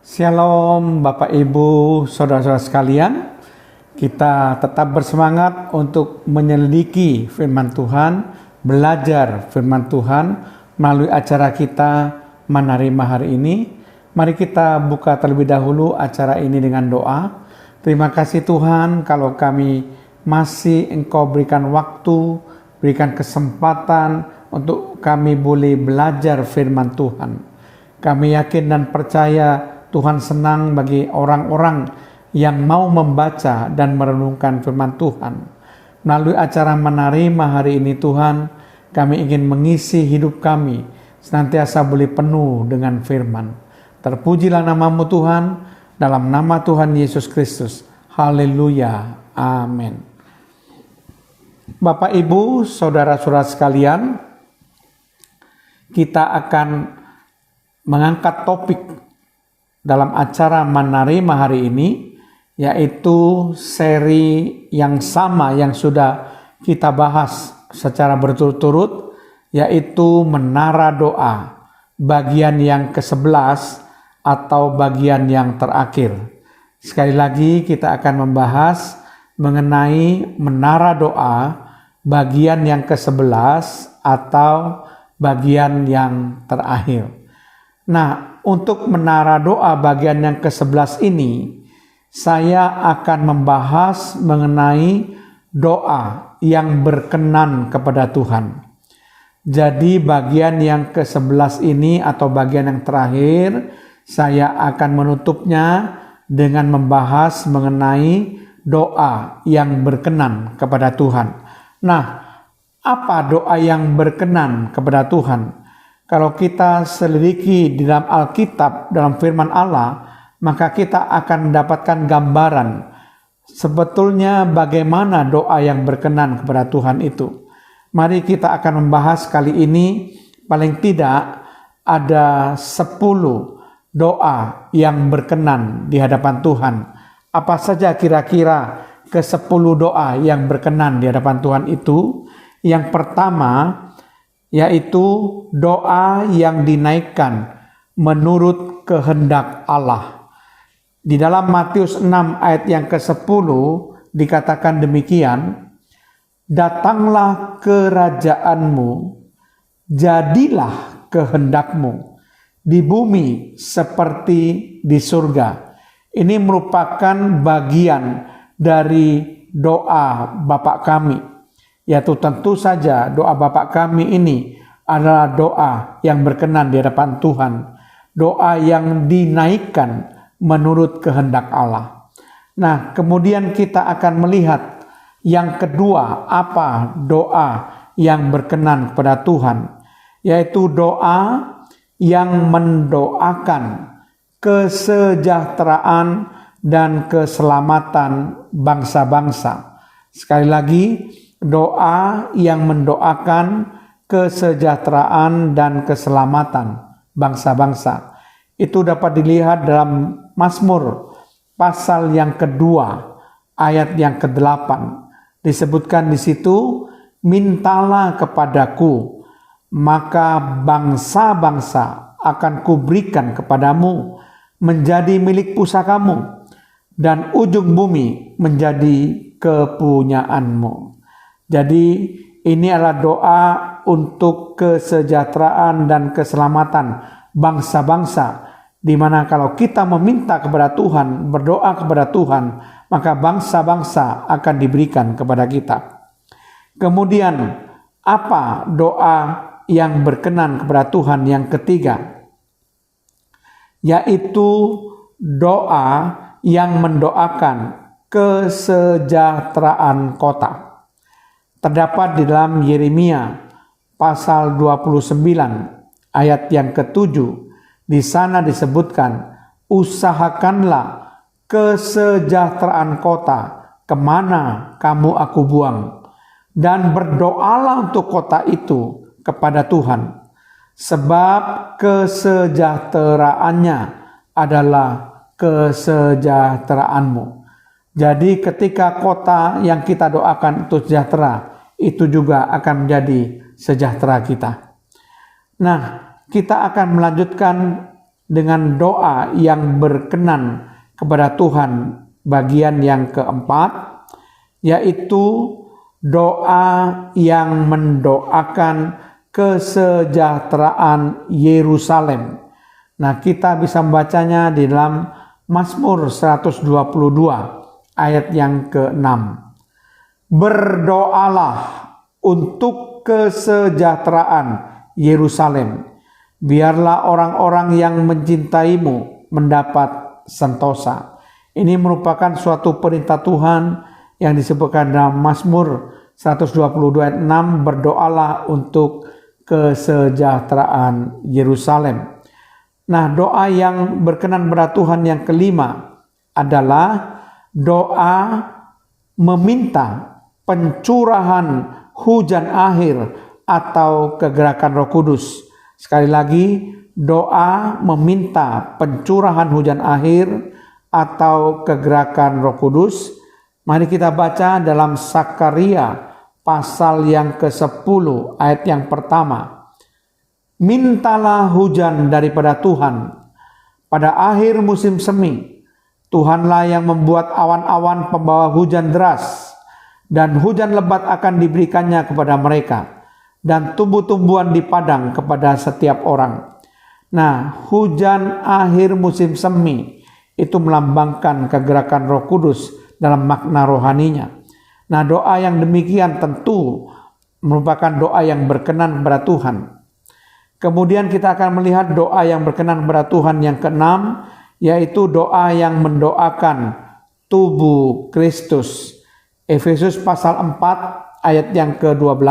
Shalom Bapak Ibu Saudara-saudara sekalian. Kita tetap bersemangat untuk menyelidiki firman Tuhan, belajar firman Tuhan melalui acara kita menerima hari ini. Mari kita buka terlebih dahulu acara ini dengan doa. Terima kasih Tuhan kalau kami masih Engkau berikan waktu, berikan kesempatan untuk kami boleh belajar firman Tuhan. Kami yakin dan percaya Tuhan senang bagi orang-orang yang mau membaca dan merenungkan firman Tuhan. Melalui acara menerima hari ini Tuhan, kami ingin mengisi hidup kami senantiasa boleh penuh dengan firman. Terpujilah nama-Mu Tuhan, dalam nama Tuhan Yesus Kristus. Haleluya. Amin. Bapak Ibu, saudara-saudara sekalian, kita akan mengangkat topik dalam acara menerima hari ini, yaitu seri yang sama yang sudah kita bahas secara berturut-turut, yaitu Menara Doa, bagian yang ke-11 atau bagian yang terakhir. Sekali lagi kita akan membahas mengenai Menara Doa, bagian yang ke-11 atau bagian yang terakhir. Nah, untuk Menara Doa bagian yang ke-11 ini, saya akan membahas mengenai doa yang berkenan kepada Tuhan. Jadi bagian yang ke-11 ini atau bagian yang terakhir, saya akan menutupnya dengan membahas mengenai doa yang berkenan kepada Tuhan. Nah, apa doa yang berkenan kepada Tuhan? Kalau kita selidiki di dalam Alkitab, dalam firman Allah, maka kita akan mendapatkan gambaran sebetulnya bagaimana doa yang berkenan kepada Tuhan itu. Mari kita akan membahas kali ini paling tidak ada 10 doa yang berkenan di hadapan Tuhan. Apa saja kira-kira ke-10 doa yang berkenan di hadapan Tuhan itu? Yang pertama, yaitu doa yang dinaikkan menurut kehendak Allah. Di dalam Matius 6 ayat yang ke-10 dikatakan demikian, "Datanglah kerajaanmu, jadilah kehendakmu di bumi seperti di surga." Ini merupakan bagian dari doa Bapa kami. Yaitu tentu saja doa Bapa kami ini adalah doa yang berkenan di hadapan Tuhan. Doa yang dinaikkan menurut kehendak Allah. Nah, kemudian kita akan melihat yang kedua, apa doa yang berkenan kepada Tuhan. Yaitu doa yang mendoakan kesejahteraan dan keselamatan bangsa-bangsa. Sekali lagi, doa yang mendoakan kesejahteraan dan keselamatan bangsa-bangsa. Itu dapat dilihat dalam Mazmur pasal yang kedua, ayat yang ke-8. Disebutkan di situ, "Mintalah kepadaku, maka bangsa-bangsa akan kuberikan kepadamu menjadi milik pusakamu, dan ujung bumi menjadi kepunyaanmu." Jadi ini adalah doa untuk kesejahteraan dan keselamatan bangsa-bangsa, di mana kalau kita meminta kepada Tuhan, berdoa kepada Tuhan, maka bangsa-bangsa akan diberikan kepada kita. Kemudian apa doa yang berkenan kepada Tuhan yang ketiga? Yaitu doa yang mendoakan kesejahteraan kota. Terdapat di dalam Yeremia pasal 29 ayat yang ke-7. Di sana disebutkan, "Usahakanlah kesejahteraan kota kemana kamu aku buang, dan berdoalah untuk kota itu kepada Tuhan, sebab kesejahteraannya adalah kesejahteraanmu." Jadi ketika kota yang kita doakan itu sejahtera, itu juga akan menjadi sejahtera kita. Nah, kita akan melanjutkan dengan doa yang berkenan kepada Tuhan bagian yang keempat, yaitu doa yang mendoakan kesejahteraan Yerusalem. Nah, kita bisa membacanya di dalam Mazmur 122 ayat yang ke-6. Berdoalah untuk kesejahteraan Yerusalem. Biarlah orang-orang yang mencintaimu mendapat sentosa. Ini merupakan suatu perintah Tuhan yang disebutkan dalam Mazmur 122 ayat 6, berdoalah untuk kesejahteraan Yerusalem. Nah, doa yang berkenan kepada Tuhan yang kelima adalah doa meminta pencurahan hujan akhir atau kegerakan Roh Kudus. Sekali lagi, doa meminta pencurahan hujan akhir atau kegerakan Roh Kudus. Mari kita baca dalam Sakaria pasal yang ke-10 ayat yang pertama. Mintalah hujan daripada Tuhan pada akhir musim semi. Tuhanlah yang membuat awan-awan pembawa hujan deras, dan hujan lebat akan diberikannya kepada mereka, dan tumbuh-tumbuhan di padang kepada setiap orang. Nah, hujan akhir musim semi itu melambangkan kegerakan Roh Kudus dalam makna rohaninya. Nah, doa yang demikian tentu merupakan doa yang berkenan kepada Tuhan. Kemudian kita akan melihat doa yang berkenan kepada Tuhan yang keenam, yaitu doa yang mendoakan tubuh Kristus. Efesus pasal 4 ayat yang ke-12,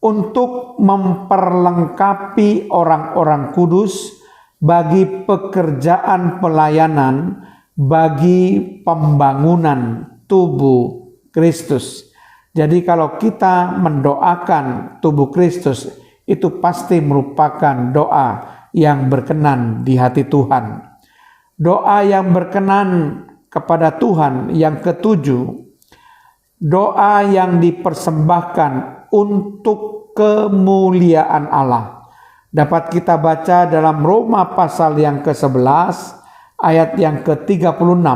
untuk memperlengkapi orang-orang kudus bagi pekerjaan pelayanan bagi pembangunan tubuh Kristus. Jadi kalau kita mendoakan tubuh Kristus, itu pasti merupakan doa yang berkenan di hati Tuhan. Doa yang berkenan kepada Tuhan yang ketujuh, doa yang dipersembahkan untuk kemuliaan Allah. Dapat kita baca dalam Roma pasal yang ke-11 ayat yang ke-36.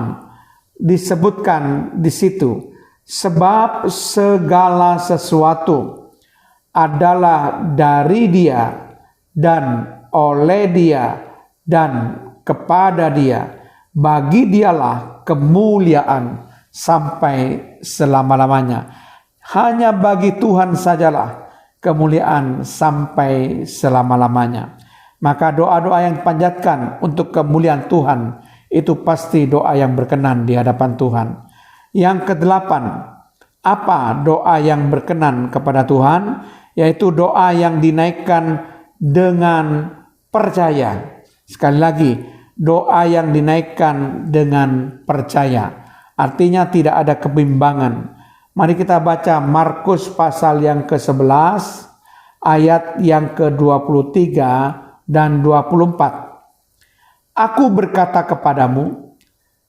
Disebutkan di situ, sebab segala sesuatu adalah dari Dia dan oleh Dia dan kepada Dia. Bagi Dialah kemuliaan sampai selama-lamanya. Hanya bagi Tuhan sajalah kemuliaan sampai selama-lamanya. Maka doa-doa yang dipanjatkan untuk kemuliaan Tuhan itu pasti doa yang berkenan di hadapan Tuhan. Yang kedelapan, apa doa yang berkenan kepada Tuhan? Yaitu doa yang dinaikkan dengan percaya. Sekali lagi, doa yang dinaikkan dengan percaya. Artinya tidak ada kebimbangan. Mari kita baca Markus pasal yang ke-11 ayat yang ke-23 dan 24. Aku berkata kepadamu,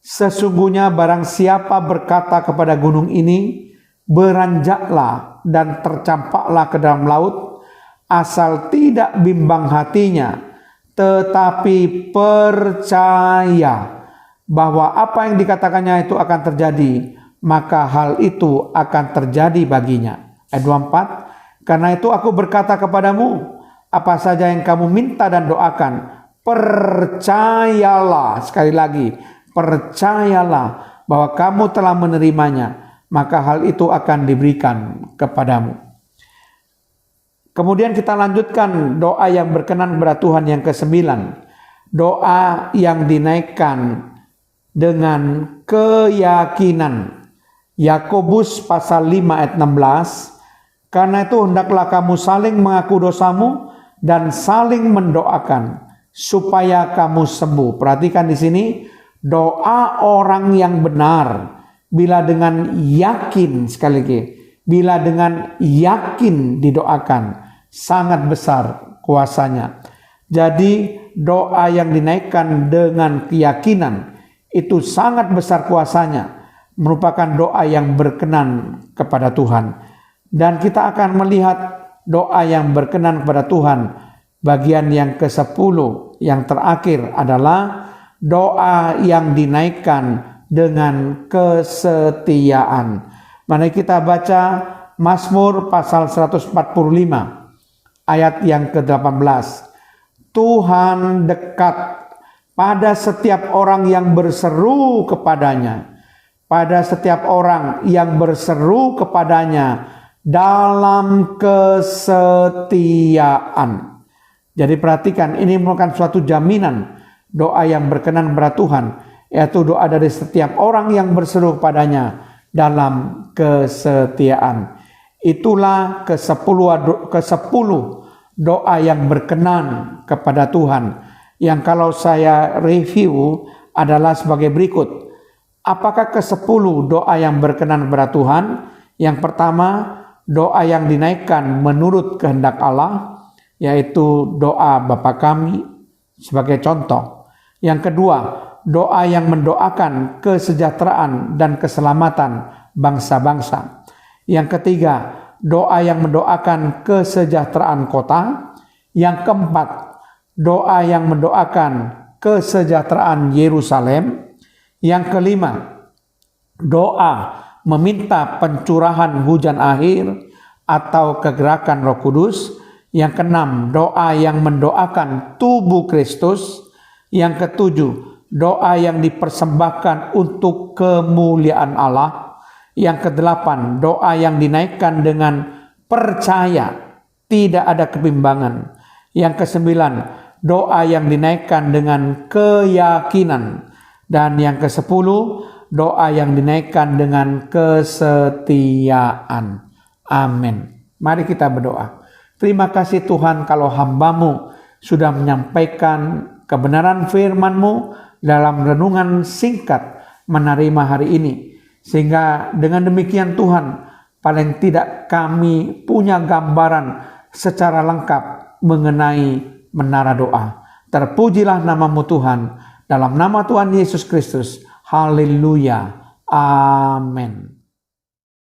sesungguhnya barang siapa berkata kepada gunung ini, beranjaklah dan tercampaklah ke dalam laut, asal tidak bimbang hatinya, tetapi percaya bahwa apa yang dikatakannya itu akan terjadi, maka hal itu akan terjadi baginya. Ayat 24, karena itu aku berkata kepadamu, apa saja yang kamu minta dan doakan, percayalah, sekali lagi, percayalah bahwa kamu telah menerimanya, maka hal itu akan diberikan kepadamu. Kemudian kita lanjutkan doa yang berkenan kepada Tuhan yang ke-9. Doa yang dinaikkan dengan keyakinan. Yakobus pasal 5 ayat 16. Karena itu hendaklah kamu saling mengaku dosamu dan saling mendoakan supaya kamu sembuh. Perhatikan di sini, doa orang yang benar bila dengan yakin, sekali lagi, bila dengan yakin didoakan, sangat besar kuasanya. Jadi doa yang dinaikkan dengan keyakinan itu sangat besar kuasanya, merupakan doa yang berkenan kepada Tuhan. Dan kita akan melihat doa yang berkenan kepada Tuhan bagian yang ke-10 yang terakhir adalah doa yang dinaikkan dengan kesetiaan. Mari kita baca Mazmur pasal 145 ayat yang ke-18. Tuhan dekat pada setiap orang yang berseru kepadanya. Pada setiap orang yang berseru kepadanya dalam kesetiaan. Jadi perhatikan, ini merupakan suatu jaminan doa yang berkenan kepada Tuhan, yaitu doa dari setiap orang yang berseru kepadanya dalam kesetiaan. Itulah ke-10 doa yang berkenan kepada Tuhan, yang kalau saya review adalah sebagai berikut. Apakah ke-10 doa yang berkenan kepada Tuhan? Yang pertama, doa yang dinaikkan menurut kehendak Allah, yaitu doa Bapa kami sebagai contoh. Yang kedua, doa yang mendoakan kesejahteraan dan keselamatan bangsa-bangsa. Yang ketiga, doa yang mendoakan kesejahteraan kota. Yang keempat, doa yang mendoakan kesejahteraan Yerusalem. Yang kelima, doa meminta pencurahan hujan akhir atau kegerakan Roh Kudus. Yang keenam, doa yang mendoakan tubuh Kristus. Yang ketujuh, doa yang dipersembahkan untuk kemuliaan Allah. Yang kedelapan, doa yang dinaikkan dengan percaya, tidak ada kebimbangan. Yang kesembilan, doa yang dinaikkan dengan keyakinan. Dan yang kesepuluh, doa yang dinaikkan dengan kesetiaan. Amin. Mari kita berdoa. Terima kasih Tuhan kalau hamba-Mu sudah menyampaikan kebenaran firman-Mu dalam renungan singkat menerima hari ini. Sehingga dengan demikian Tuhan, paling tidak kami punya gambaran secara lengkap mengenai menara doa. Terpujilah nama-Mu Tuhan, dalam nama Tuhan Yesus Kristus. Haleluya. Amin.